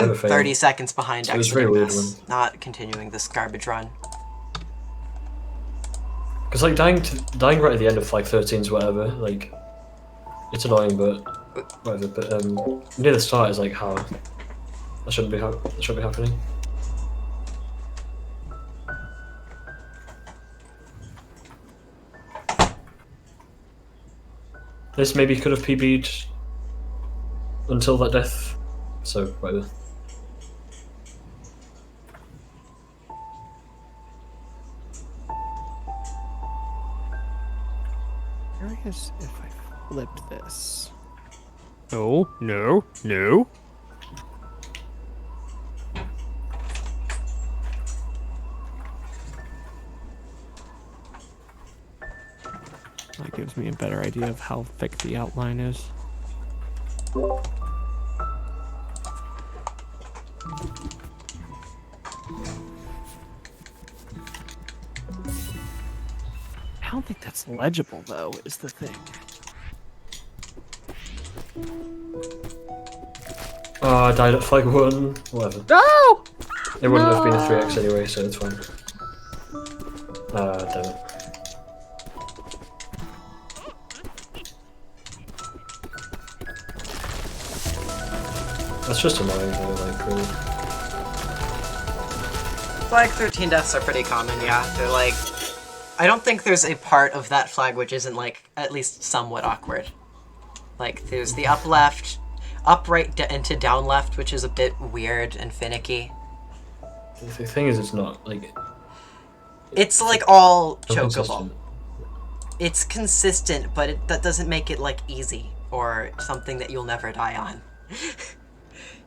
I'm 30 seconds behind exiting this, one. not continuing this garbage run. Because like dying right at the end of flag 13's whatever, like it's annoying, but whatever. But near the start is like how that shouldn't be happening. This maybe could have PB'd until that death, so whatever. Curious if I flipped this. Oh, no, no. That gives me a better idea of how thick the outline is. I don't think that's legible, though, is the thing. Oh, I died at flag 1. Whatever. No! It wouldn't have been a 3x anyway, so it's fine. Damn it. That's just annoying, though, like, really. Flag 13 deaths are pretty common, yeah. They're like... I don't think there's a part of that flag which isn't, like, at least somewhat awkward. Like, there's the up left, up right into down left, which is a bit weird and finicky. The thing is, it's not, like... It's, like, all chokeable. Consistent. It's consistent, but that doesn't make it, like, easy, or something that you'll never die on.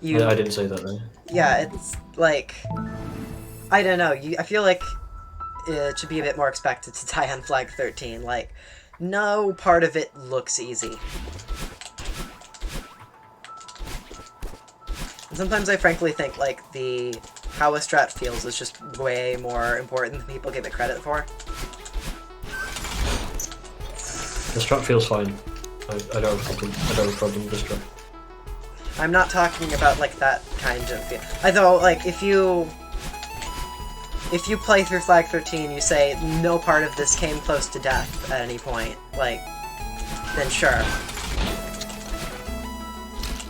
Yeah, I didn't say that, though. Yeah, it's, like... I don't know, I feel like it should be a bit more expected to die on flag 13, like, no part of it looks easy. And sometimes I frankly think, like, how a strat feels is just way more important than people give it credit for. The strat feels fine. I don't have a problem with the strat. I'm not talking about, like, that kind of feel. Although, like, if you play through Flag 13, you say, no part of this came close to death at any point, like, then sure.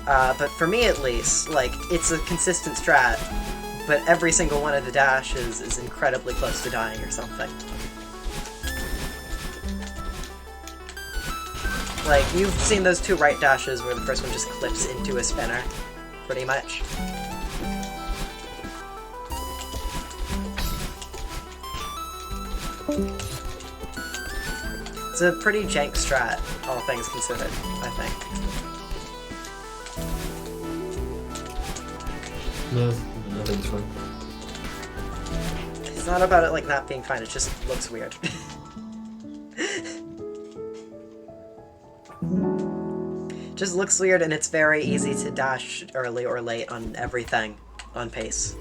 But for me at least, like, it's a consistent strat, but every single one of the dashes is incredibly close to dying or something. Like, you've seen those two right dashes where the first one just clips into a spinner, pretty much. It's a pretty jank strat, all things considered, I think. No, I think it's fine. It's not about it, like, not being fine, it just looks weird. Just looks weird, and it's very easy to dash early or late on everything on pace.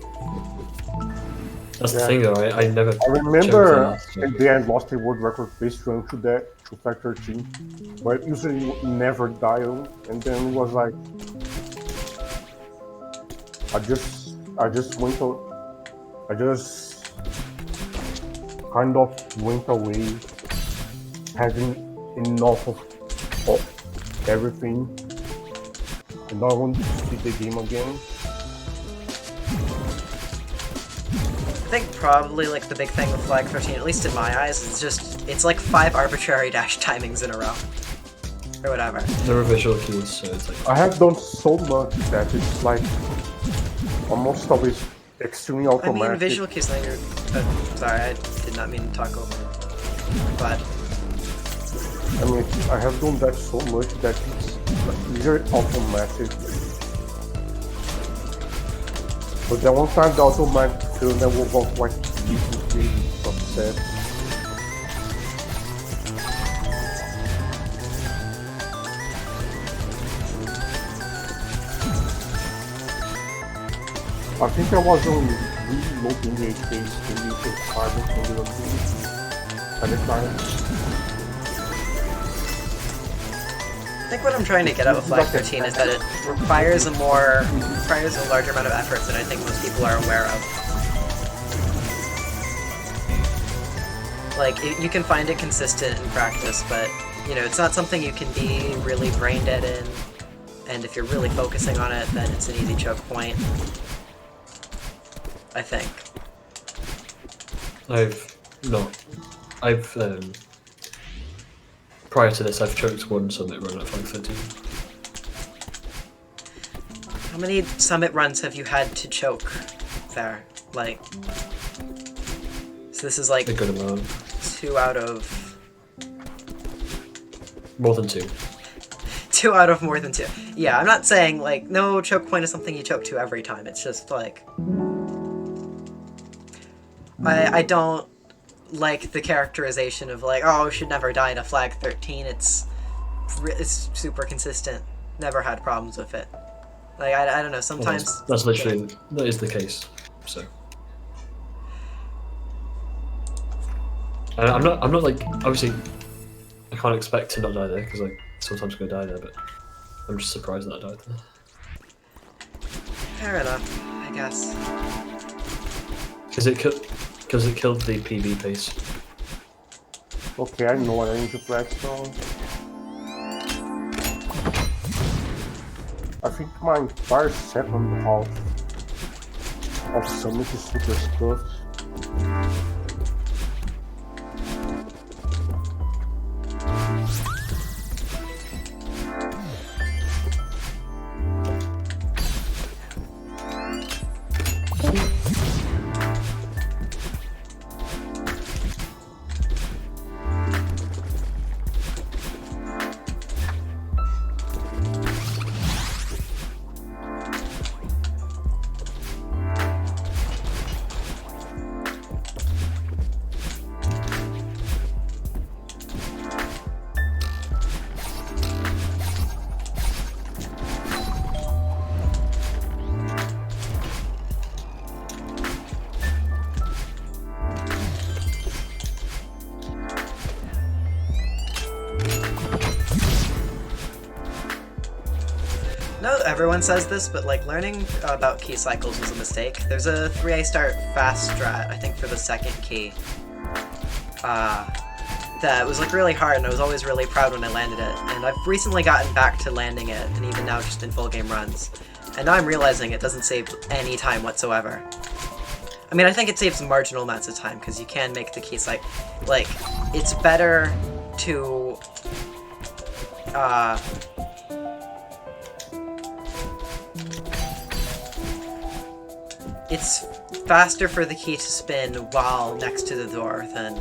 That's the thing, though. I never. I remember in the end lost a world record base run to that to Flag 13, but usually never die on, and then it was like I just kind of went away having enough of everything, and I want to see the game again. I think probably, like, the big thing with Flag 13, at least in my eyes, it's like 5 arbitrary dash timings in a row. Or whatever. There are visual cues, so it's like... I have done so much that it's like almost always extremely automatic. I mean, visual cues, sorry, I did not mean to talk over. But... I mean, I have done that so much that it's very automatic. But then one time the automatic film that will go quite really upset. I think I was on really low ping rate base to use the carbon from the at the time. think what I'm trying to get at with Flag 13 is that it requires a larger amount of effort than I think most people are aware of. Like, you can find it consistent in practice, but, you know, it's not something you can be really brain dead in, and if you're really focusing on it, then it's an easy choke point. I think. Prior to this, I've choked one summit run at Flag 13. How many summit runs have you had to choke there? Like, so this is like A good amount. 2 out of... More than 2. 2 out of more than 2. Yeah, I'm not saying, like, no choke point is something you choke to every time. It's just, like... I don't like the characterization of, like, oh, should never die to Flag 13. It's super consistent. Never had problems with it. Like, I don't know, sometimes... Well, that's literally... That is the case, so... I'm not like, obviously, I can't expect to not die there, because I sometimes go die there, but I'm just surprised that I died there. Fair enough, I guess. Because it killed the PB pace. Okay, I know what I need to practice on. I think my entire second half of Summit is super stuffed. No, everyone says this, but like learning about key cycles was a mistake. There's a 3A start fast strat, I think for the second key, that was like really hard, and I was always really proud when I landed it. And I've recently gotten back to landing it, and even now just in full game runs. And now I'm realizing it doesn't save any time whatsoever. I mean, I think it saves marginal amounts of time, because you can make the key cycle, like, it's better to, it's faster for the key to spin while next to the door than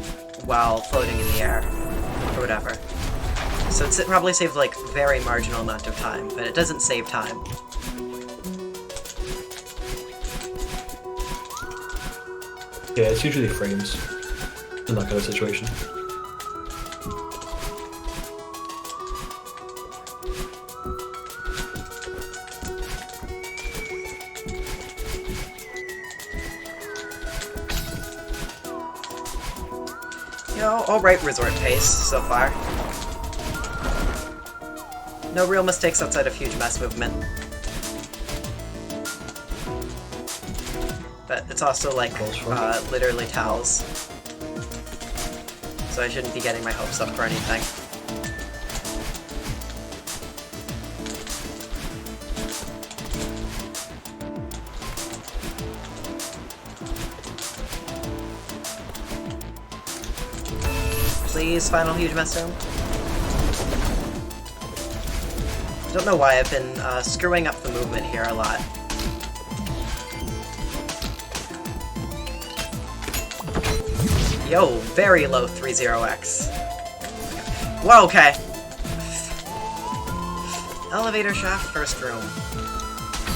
while floating in the air, or whatever. So it probably saves, like, very marginal amount of time, but it doesn't save time. Yeah, it's usually frames in that kind of situation. You know, alright resort pace so far. No real mistakes outside of huge mess movement. But it's also like, literally towels. So I shouldn't be getting my hopes up for anything. Please, final huge mess room. I don't know why I've been screwing up the movement here a lot. Yo, very low 30x. Whoa, okay. Elevator shaft, first room.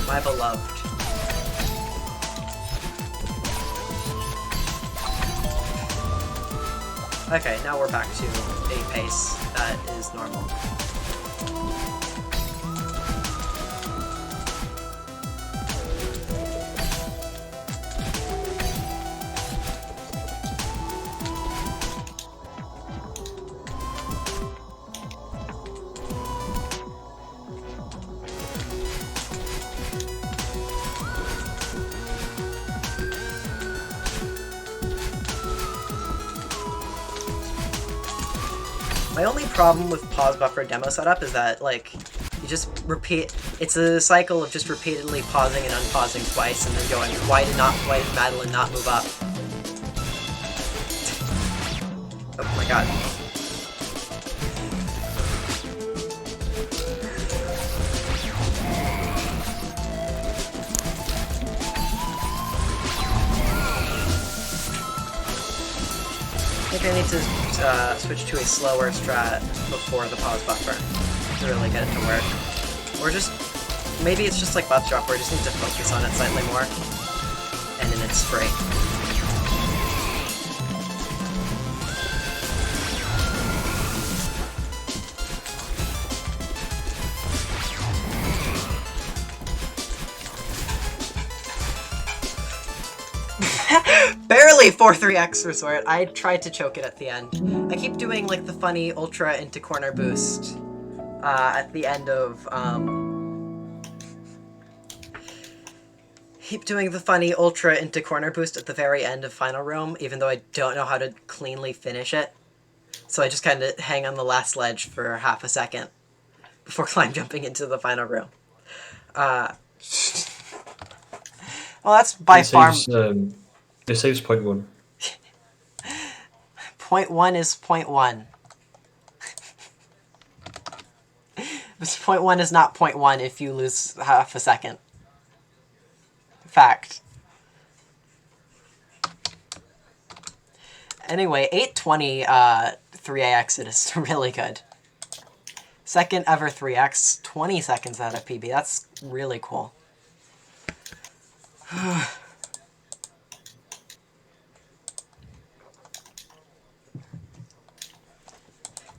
My beloved. Okay, now we're back to a pace that is normal. My only problem with pause buffer demo setup is that, like, you just repeat, it's a cycle of just repeatedly pausing and unpausing twice and then going, why did Madeline not move up? Oh my god. I think I need to switch to a slower strat before the pause buffer to really get it to work. Or just, maybe it's just like buff drop where I just need to focus on it slightly more. And then it's free. Barely 4-3x resort. I tried to choke it at the end. I keep doing like the funny ultra into corner boost at the end of keep doing the funny ultra into corner boost at the very end of final room, even though I don't know how to cleanly finish it. So I just kind of hang on the last ledge for half a second before climb jumping into the final room. Well, that's by far. It saves 0.1. 0.1 is 0.1. This 0.1 is not 0.1 if you lose half a second. Fact. Anyway, 820 3AX it is really good. Second ever 3X, 20 seconds out of PB. That's really cool.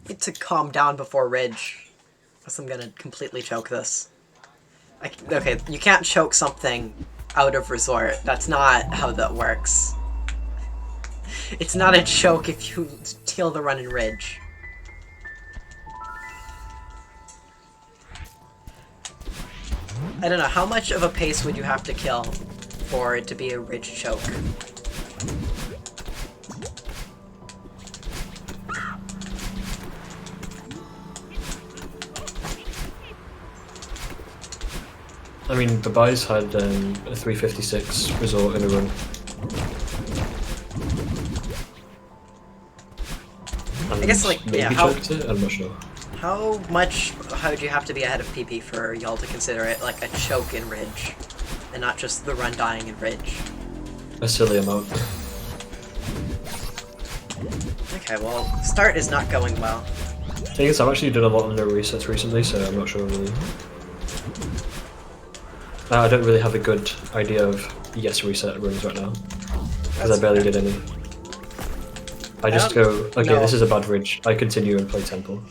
Need to calm down before Ridge, else I'm gonna completely choke this. Okay, you can't choke something out of resort. That's not how that works. It's not a choke if you steal the run in Ridge. I don't know, how much of a pace would you have to kill for it to be a Ridge choke? I mean, the Babay's had a 356 resort in a run. And I guess, like, maybe yeah, choked it? I'm not sure. How would you have to be ahead of PP for y'all to consider it like a choke in Ridge, and not just the run dying in Ridge? A silly amount. Okay, well, start is not going well. Thing is, I've actually done a lot of no resets recently, so I'm not sure really. I don't really have a good idea of yes reset runs right now, because I barely did any. I just go, okay, no. This is a bad Ridge, I continue and play Temple.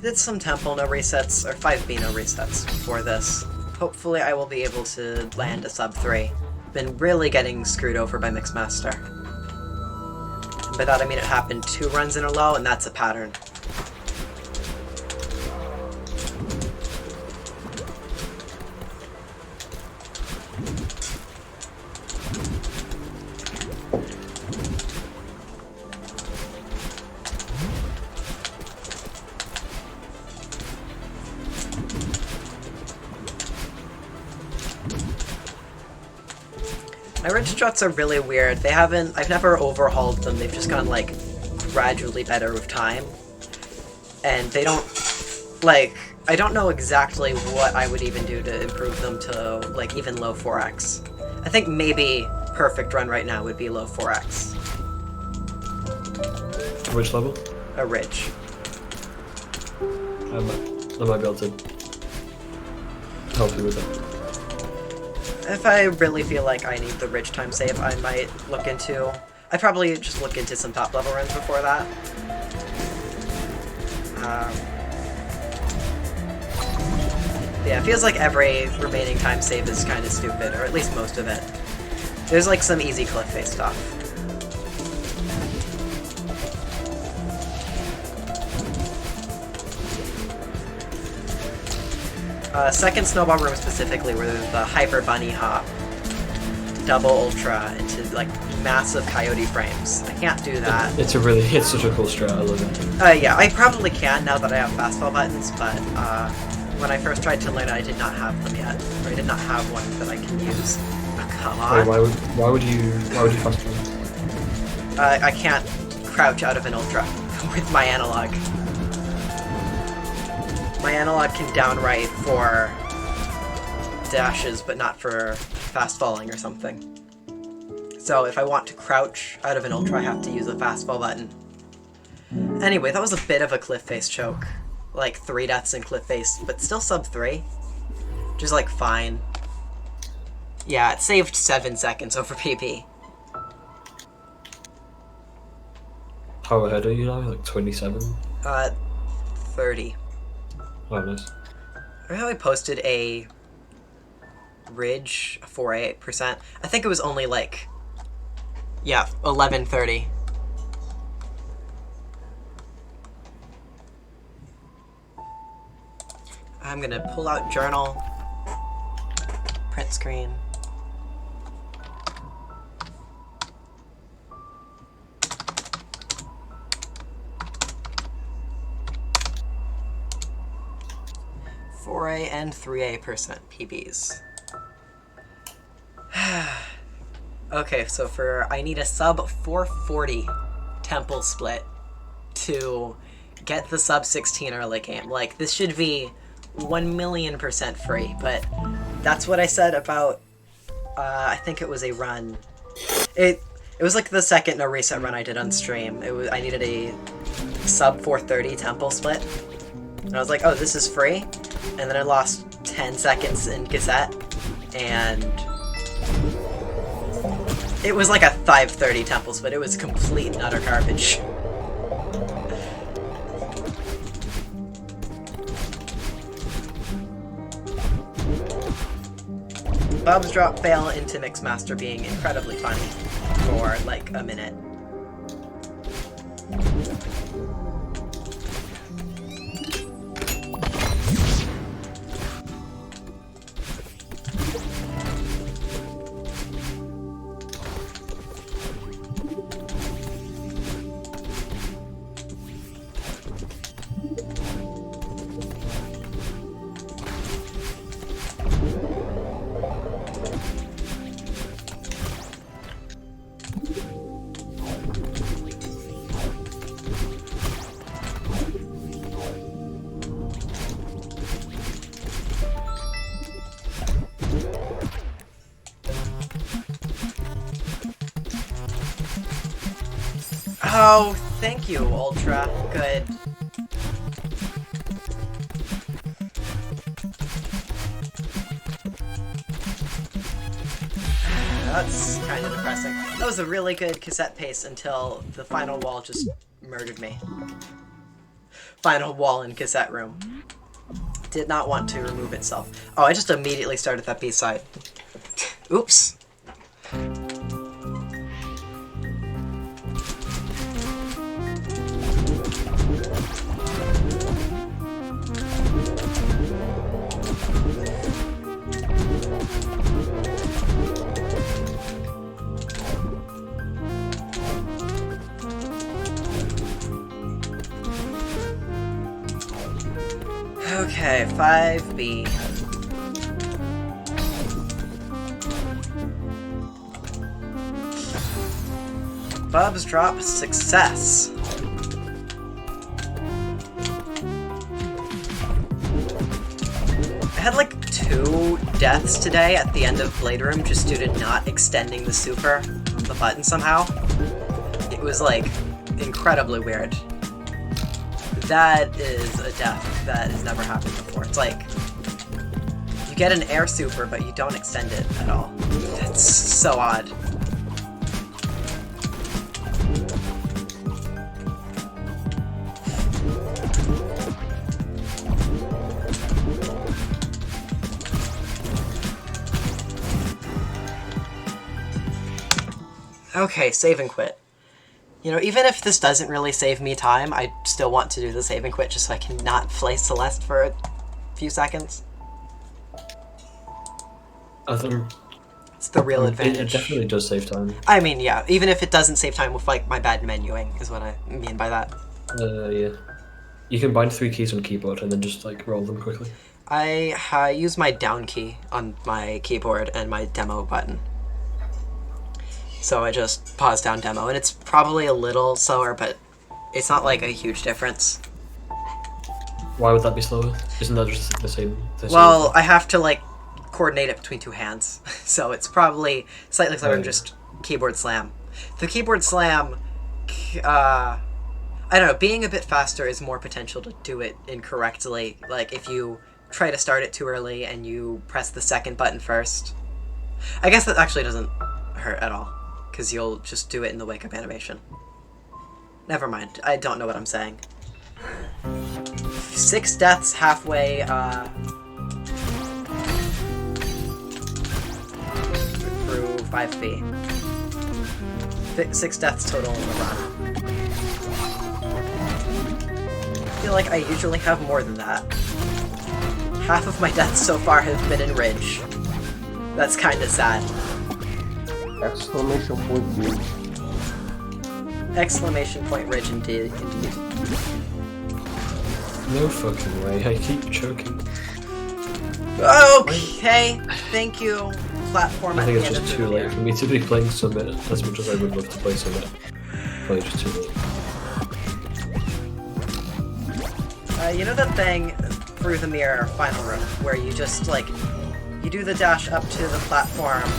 Did some Temple no resets, or 5B no resets before this. Hopefully I will be able to land a sub 3. Been really getting screwed over by Mixmaster. By that I mean it happened 2 runs in a row, and that's a pattern. My Ridge struts are really weird. I've never overhauled them, they've just gone, like, gradually better with time. And they don't, like, I don't know exactly what I would even do to improve them to, like, even low 4x. I think maybe perfect run right now would be low 4x. Which level? A Ridge. I might be able to help you with that. If I really feel like I need the Ridge time save, I might look into... I'd probably just look into some top level runs before that. Yeah, it feels like every remaining time save is kind of stupid, or at least most of it. There's like some easy cliff face stuff. Second snowball room specifically, where there's the hyper bunny hop. double ultra into like massive coyote frames. I can't do that. It's such a cool strat. I love it. Yeah, I probably can now that I have fastball buttons, but when I first tried to learn it, I did not have them yet, or I did not have one that I can use. Oh, come on. Wait, why would you fastball? I can't crouch out of an ultra with my analog. My analog can downright for dashes, but not for fast falling or something. So if I want to crouch out of an ultra, I have to use a fastball button. Anyway, that was a bit of a cliff face choke. Like 3 deaths in cliff face, but still sub 3. Which is like fine. Yeah, it saved 7 seconds over PP. How ahead are you now? Like 27? 30. Oh, nice. I really posted a ridge 4.8%. I think it was only like, yeah, 11:30. I'm gonna pull out journal, print screen. and 3A% PBs. Okay, so I need a sub 440 temple split to get the sub 16 early game. Like, this should be 1,000,000% free, but that's what I said about, I think it was a run. It was like the second no reset run I did on stream. I needed a sub 430 temple split. And I was like, oh, this is free? And then I lost 10 seconds in cassette, and it was like a 530 temple split. It was complete and utter garbage. Bob's drop fail into Mixmaster being incredibly funny for like a minute. Oh, thank you, Ultra. Good. That's kind of depressing. That was a really good cassette pace until the final wall just murdered me. Final wall in cassette room. Did not want to remove itself. Oh, I just immediately started that B-side. Oops. Okay, 5B. Bob's drop success. I had like 2 deaths today at the end of Blade Room just due to not extending the super, the button somehow. It was like incredibly weird. That is a death that has never happened before. It's like, you get an air super, but you don't extend it at all. That's so odd. Okay, save and quit. You know, even if this doesn't really save me time, I still want to do the save and quit just so I can not play Celeste for a few seconds. I think It's the real It advantage. definitely does save time. I mean, yeah, even if it doesn't save time with like my bad menuing, is what I mean by that. Yeah. You can bind 3 keys on keyboard and then just like roll them quickly. I use my down key on my keyboard and my demo button. So I just pause down demo, and it's probably a little slower, but it's not like a huge difference. Why would that be slower? Isn't that just the same? Well, I have to like coordinate it between 2 hands, so it's probably slightly slower than Right. just keyboard slam. The keyboard slam, I don't know, being a bit faster is more potential to do it incorrectly. Like if you try to start it too early and you press the second button first. I guess that actually doesn't hurt at all, because you'll just do it in the wake up animation. Never mind, I don't know what I'm saying. 6 deaths halfway, through 5B. 6 deaths total in the run. I feel like I usually have more than that. Half of my deaths so far have been in Ridge. That's kinda sad. Exclamation point Ridge. Exclamation point Ridge indeed. No fucking way. I keep choking. Okay, thank you. Platform I at think the it's end just of too the late year. for me to be playing Summit as much as I would love to play Summit. Probably just too late. You know that thing through the mirror final room where you just like you do the dash up to the platform,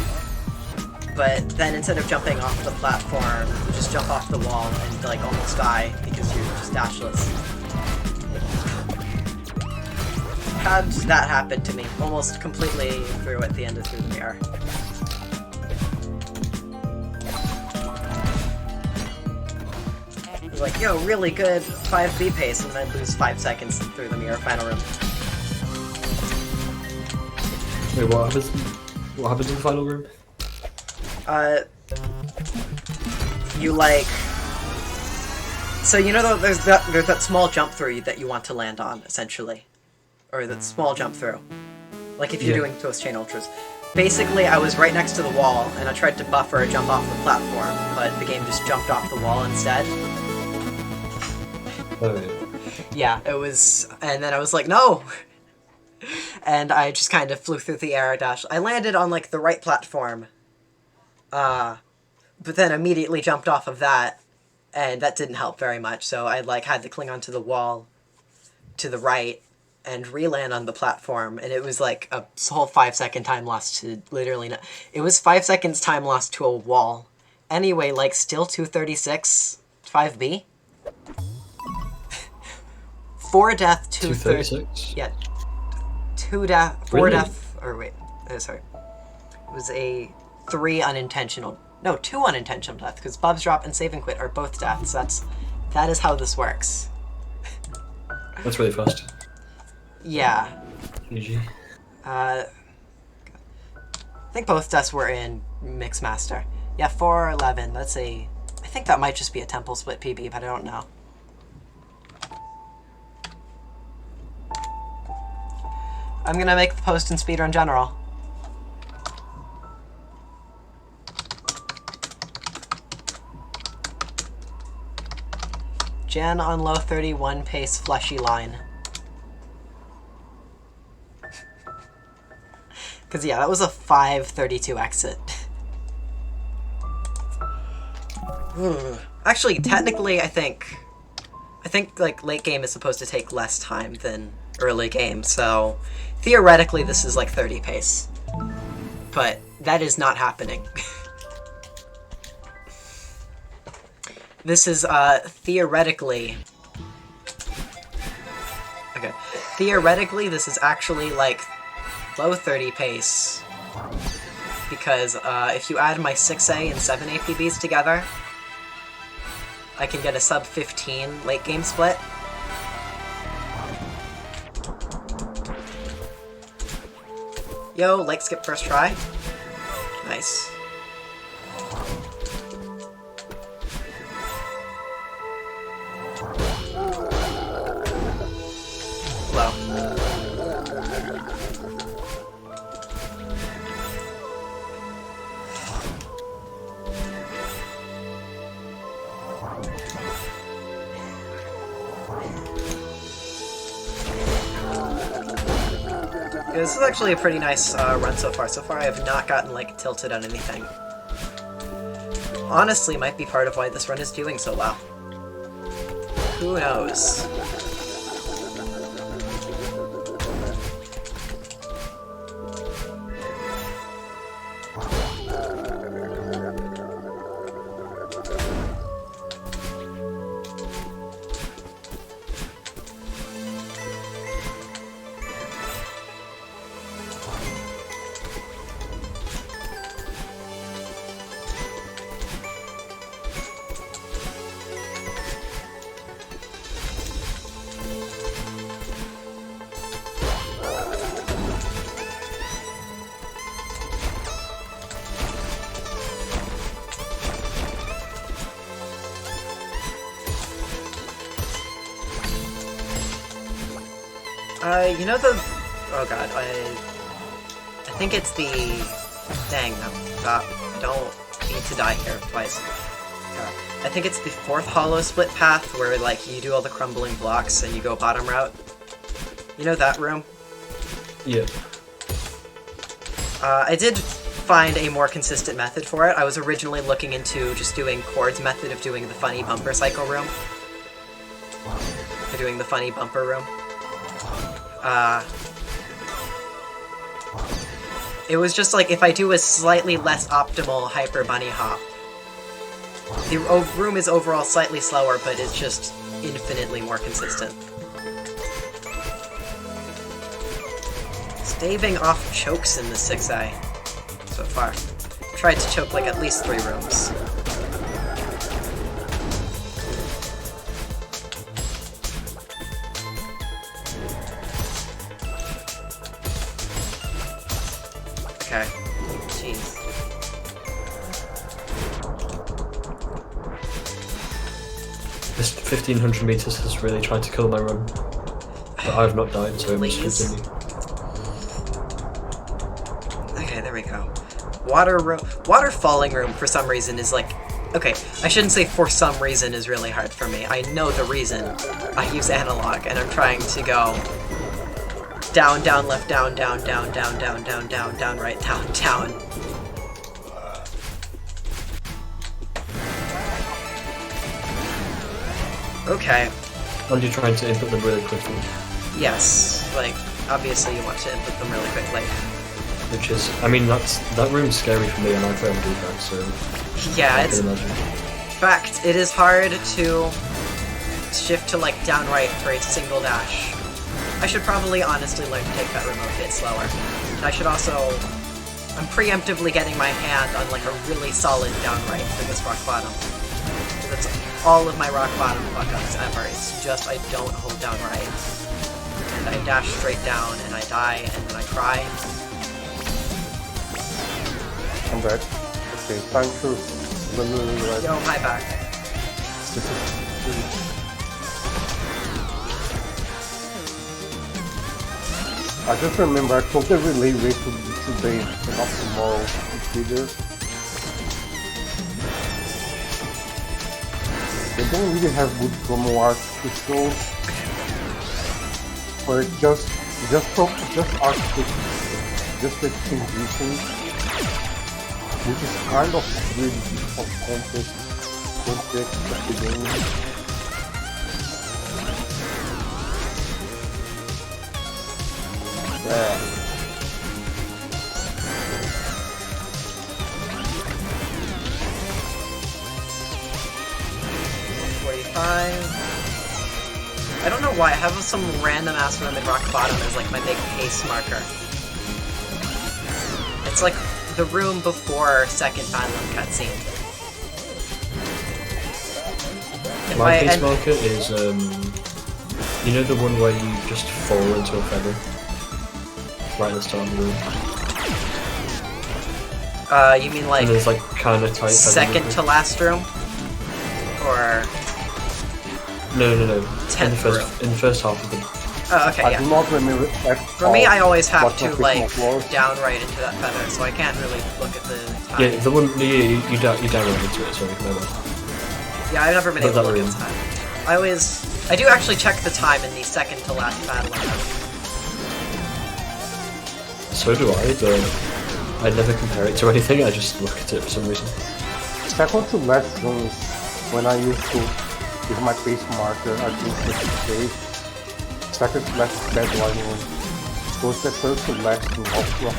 but then instead of jumping off the platform, you just jump off the wall and like almost die because you're just dashless. Had that happen to me almost completely through at the end of through the mirror. It was like, yo, really good 5B pace, and then I lose 5 seconds through the mirror final room. Wait, what happens? What happens in the final room? You like... So you know there's that small jump through that you want to land on, essentially. Or that small jump through. Like if you're Yeah. doing Ghost Chain Ultras. Basically, I was right next to the wall, and I tried to buffer a jump off the platform, but the game just jumped off the wall instead. Oh yeah. Yeah, it was... And then I was like, no! And I just kind of flew through the air dash. I landed on, like, the right platform. But then immediately jumped off of that, and that didn't help very much, so I, like, had to cling onto the wall to the right and re-land on the platform, and it was, like, a whole 5-second time lost to literally... It was 5 seconds time lost to a wall. Anyway, like, still 236, 5B? 4 death, 236? Yeah. 4 Really? death, or wait, sorry. It was a 3 unintentional, no, 2 unintentional deaths, because Bub's Drop and Save and Quit are both deaths. That is how this works. That's really fast. Yeah. GG. I think both deaths were in Mixmaster. Yeah, 411, let's see. I think that might just be a temple split PB, but I don't know. I'm gonna make the post in Speedrun General. Jan on low 31 pace fleshy line. Cause yeah, that was a 5:32 exit. Actually, technically, I think like late game is supposed to take less time than early game, so theoretically this is like 30 pace. But that is not happening. This is theoretically... Okay. Theoretically, this is actually like low 30 pace. Because if you add my 6A and 7A PBs together, I can get a sub 15 late game split. Yo, leg skip first try. Nice. Low. This is actually a pretty nice run so far. So far I have not gotten, like, tilted on anything. Honestly, might be part of why this run is doing so well. Who knows? You know the... Oh god, I think it's the... Dang, no, stop. I don't need to die here twice. God. I think it's the 4th hollow split path where, like, you do all the crumbling blocks and you go bottom route. You know that room? Yeah. I did find a more consistent method for it. I was originally looking into just doing Chord's method of doing the funny bumper cycle room. Or doing the funny bumper room. It was just like, if I do a slightly less optimal Hyper Bunny Hop, the room is overall slightly slower, but it's just infinitely more consistent. Staving off chokes in the 6A so far. Tried to choke like at least 3 rooms. Okay. Jeez. This 1500 meters has really tried to kill my run. But I've not died, so it must continue. Okay, there we go. Water falling room, for some reason, is like... Okay, I shouldn't say for some reason is really hard for me. I know the reason. I use analog, and I'm trying to go... Down, down, left, down, down, down, down, down, down, down, down, right, down, down. And Okay. you're trying to input them really quickly. Yes, like, obviously you want to input them really quickly. Which is, I mean, that room's scary for me, and I play on defense, so... Yeah, I can imagine. In fact, it is hard to shift to, like, down right for a single dash. I should probably honestly learn to take that room a bit slower. And I should also... I'm preemptively getting my hand on, like, a really solid down right for this rock bottom. That's all of my rock bottom fuck-ups ever. It's just I don't hold down right. And I dash straight down, and I die, and then I cry. I'm back. Okay, time to right. Yo, hi back. I just remember I took the relay race today and not tomorrow. It's either. They don't really have good promo art to show. Or just art just the transitions. Which is kind of really of context of the game. Yeah. I don't know why, I have some random ass room in rock bottom as like my big pace marker. It's like the room before second Badland cutscene. My pace marker is, you know the one where you just fall into a feather? Right at the start of the room. You mean like... And there's like kinda tight... Second to last room? Or... No. In the 10th first half of the... Oh, okay, I yeah. do not remember that. For me, I always have What to, was like, before. down right into that feather, so I can't really look at the time. Yeah, the one... Yeah, you down right into it, sorry, no. Yeah, I've never been But able to that look room. at time. I do actually check the time in the second to last battle. So do I, but I never compare it to anything, I just look at it for some reason. Second to last zone is when I used to give my pace marker at least 50 second to last deadline one. Goes the third to last in off to a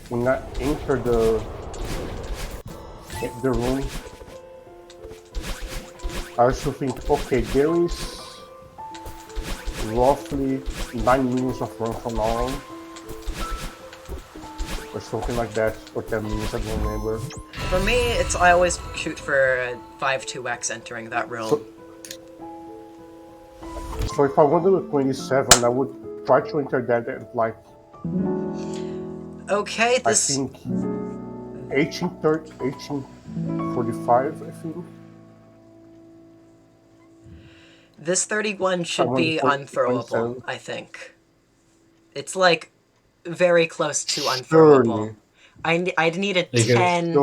when I enter the room, I also think, okay, there is roughly 9 minutes of run from now on, or something like that, or 10 minutes, I don't remember. For me, I always shoot for 5-2x entering that room. So if I wanted to 27, I would try to enter that at like, okay, this... I think 18:45, I think. This 31 should be unthrowable, I think. It's like very close to unthrowable. I'd need a 10.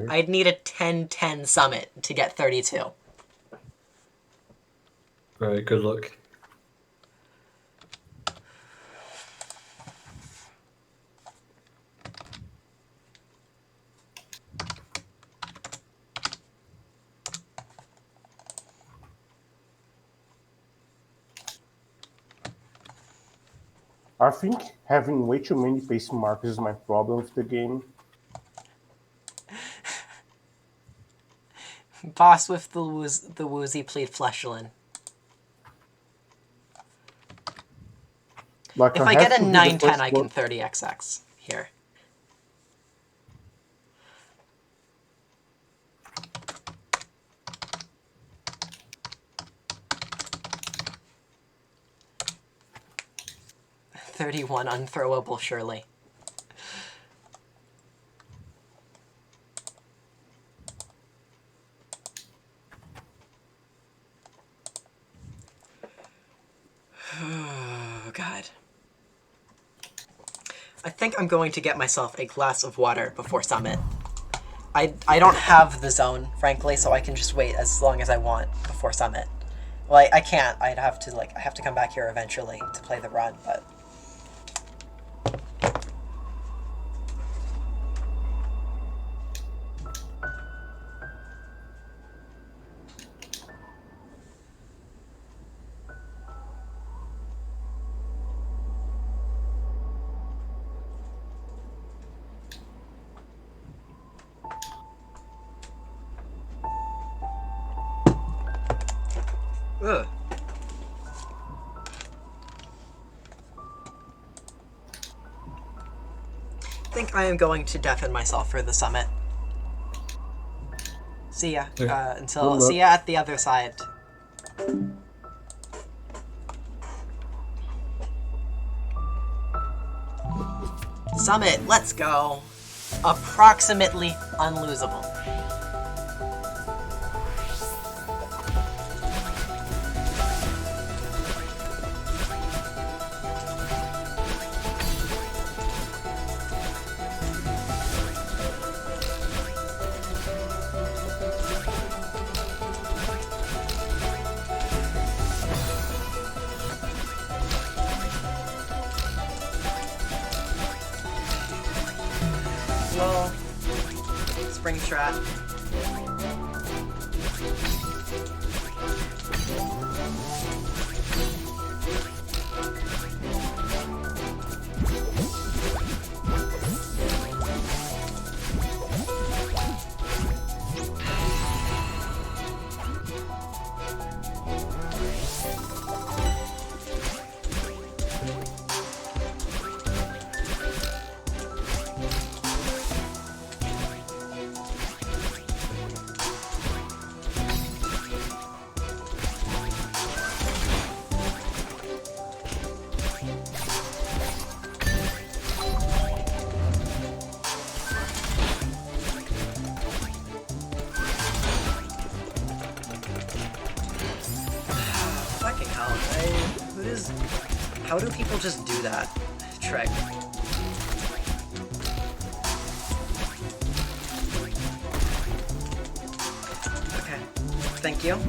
I'd need a 10-10 summit to get 32. Right, good luck. I think having way too many pace markers is my problem with the game. Boss with the woozy pleat fleshlin. Like if I get a 9-10, I can 30xx here. $31 unthrowable, surely. Oh, God. I think I'm going to get myself a glass of water before summit. I don't have the zone, frankly, so I can just wait as long as I want before summit. Well, I can't. I have to come back here eventually to play the run, but... Ugh. I think I am going to deafen myself for the summit. See ya. See ya at the other side. Summit, let's go. Approximately unlosable. Slow. Spring trap. Fucking hell, how do people just do that trick? Okay, thank you.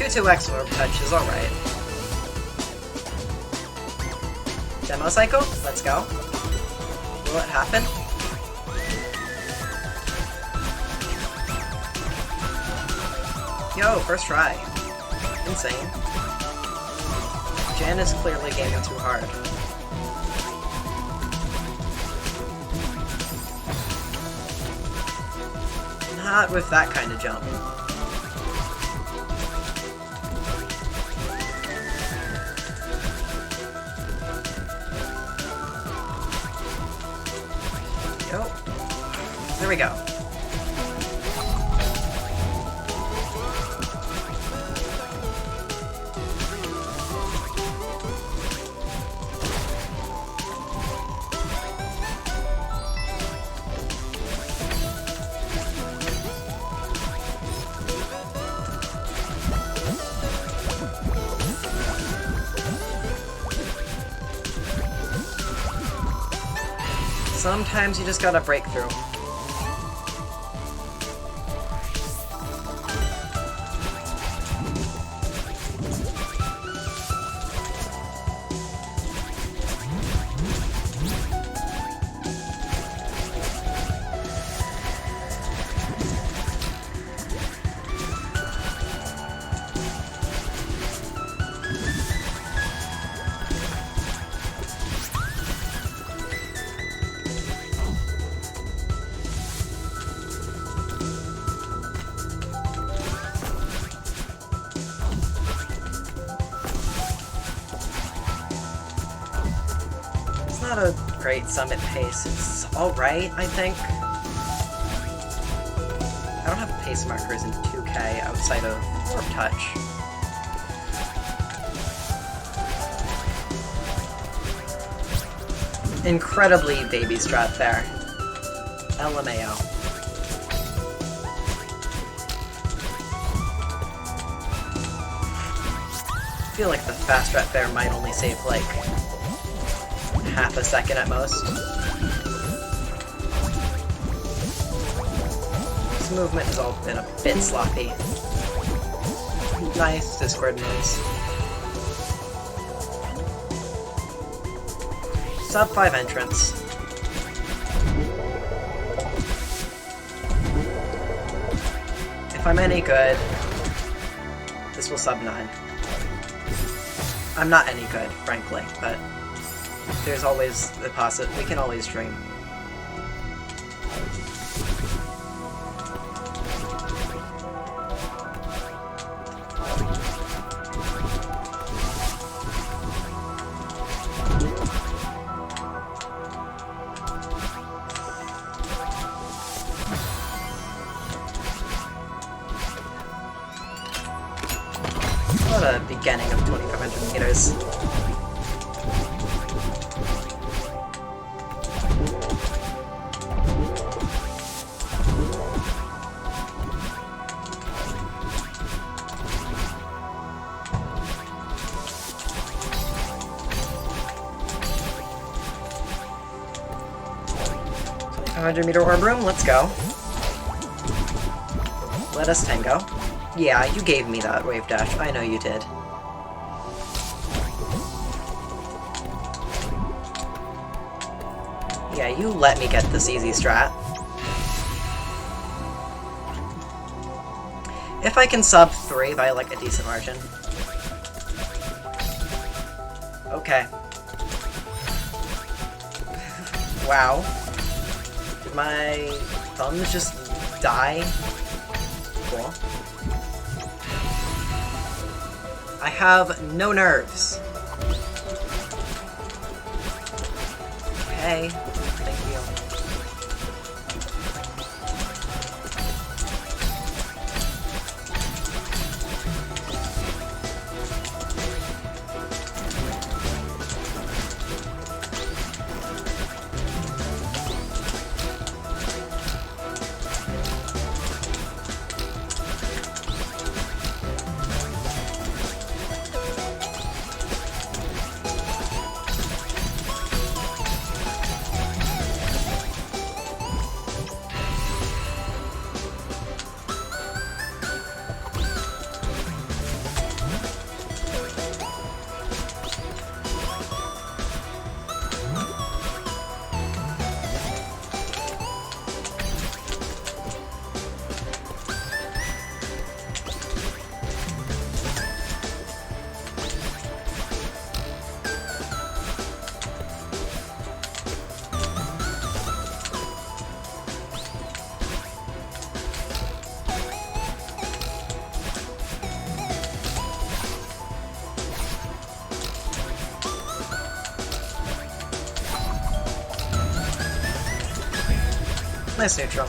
2x orb touch is alright. Demo cycle? Let's go. Will it happen? Yo, first try. Insane. Jan is clearly gaming too hard. Not with that kind of jump. Yo. There we go. Sometimes you just gotta break through. Not a great summit pace. It's alright, I think. I don't have pace markers in 2K outside of Warp Touch. Incredibly baby strat there. LMAO. I feel like the fast strat there might only save like half a second at most. This movement has all been a bit sloppy. Nice Discord news. Sub 5 entrance. If I'm any good, this will sub 9. I'm not any good, frankly, but there's always the possibility. We can always dream. What a beginning of 2,500 meters. Meter orb room, let's go. Let us tango. Yeah, you gave me that wave dash. I know you did. Yeah, you let me get this easy strat. If I can sub 3 by like a decent margin. Okay. Wow. Did my thumbs just die? Cool. I have no nerves. Okay. Thank you. Nice neutral.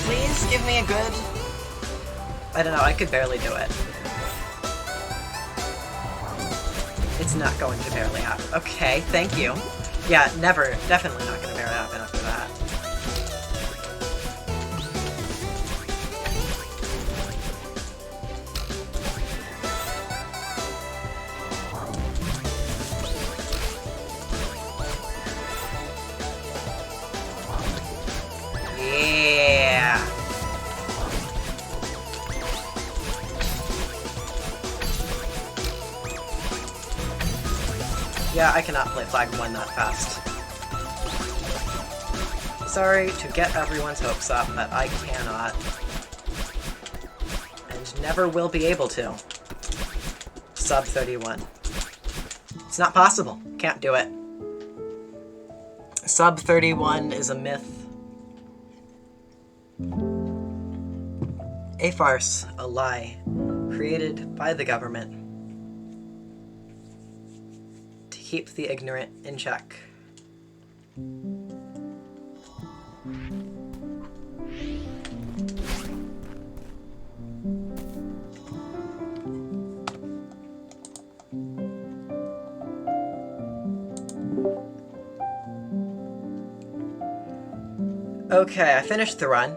Please give me a good... I don't know, I could barely do it. It's not going to barely happen. Okay, thank you. Yeah, never, definitely not gonna barely happen after that. Yeah. Yeah, I cannot play Flag 1 that fast. Sorry to get everyone's hopes up, but I cannot. And never will be able to. Sub 31. It's not possible. Can't do it. Sub 31 is a myth. A farce, a lie, created by the government to keep the ignorant in check. Okay, I finished the run.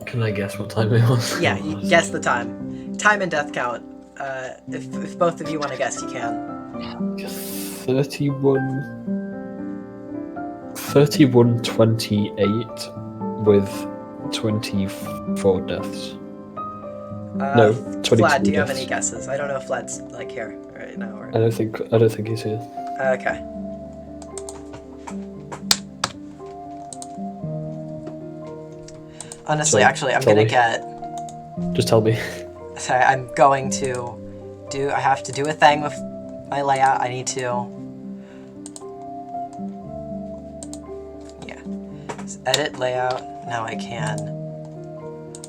Can I guess what time it was? Yeah, you guess the time. Time and death count. If both of you want to guess, you can. 31:28 with 24 deaths. No, 22 Vlad, do you have deaths. any guesses? I don't know if Vlad's like here right now. Or... I don't think he's here. Okay. Honestly, So, actually, I'm tell gonna me. get... Just tell me. Sorry, I'm going to do... I have to do a thing with my layout. I need to... Yeah. Just edit layout. Now I can.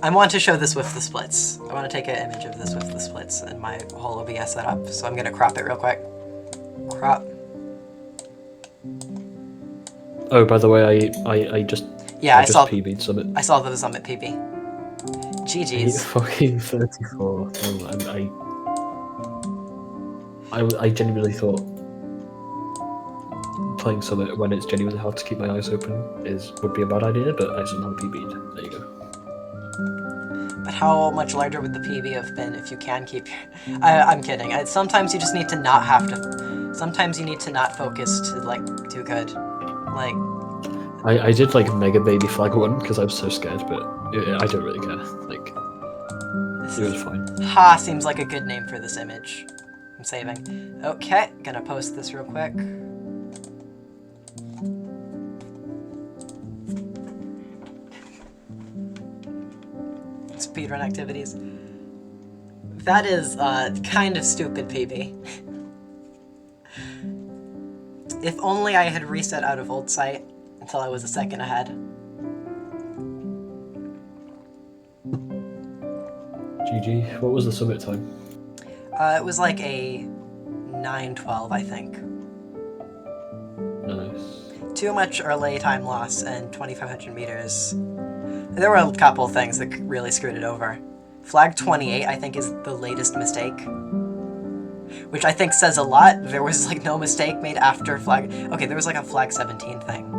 I want to show this with the splits. I want to take an image of this with the splits and my whole OBS setup. So I'm gonna crop it real quick. Crop. Oh, by the way, I just Yeah, I just saw... PB'd Summit. I saw the Summit PB. GG's. Fucking 34. I genuinely thought playing Summit when it's genuinely hard to keep my eyes open would be a bad idea, but I somehow PB'd. There you go. But how much larger would the PB have been if you can keep your... I'm kidding. Sometimes you just need to not have to... Sometimes you need to not focus to, like, do good. Like... I did, like, Mega Baby Flag 1 because I was so scared, but I don't really care. Like, it was fine. Ha seems like a good name for this image. I'm saving. Okay, gonna post this real quick. Speedrun activities. That is kind of stupid PB. If only I had reset out of old site until I was a second ahead. GG. What was the Summit time? It was like a 9:12, I think. Nice. Too much early time loss and 2,500 meters. There were a couple things that really screwed it over. Flag 28, I think, is the latest mistake. Which I think says a lot. There was, like, no mistake made after flag... Okay, there was, like, a flag 17 thing.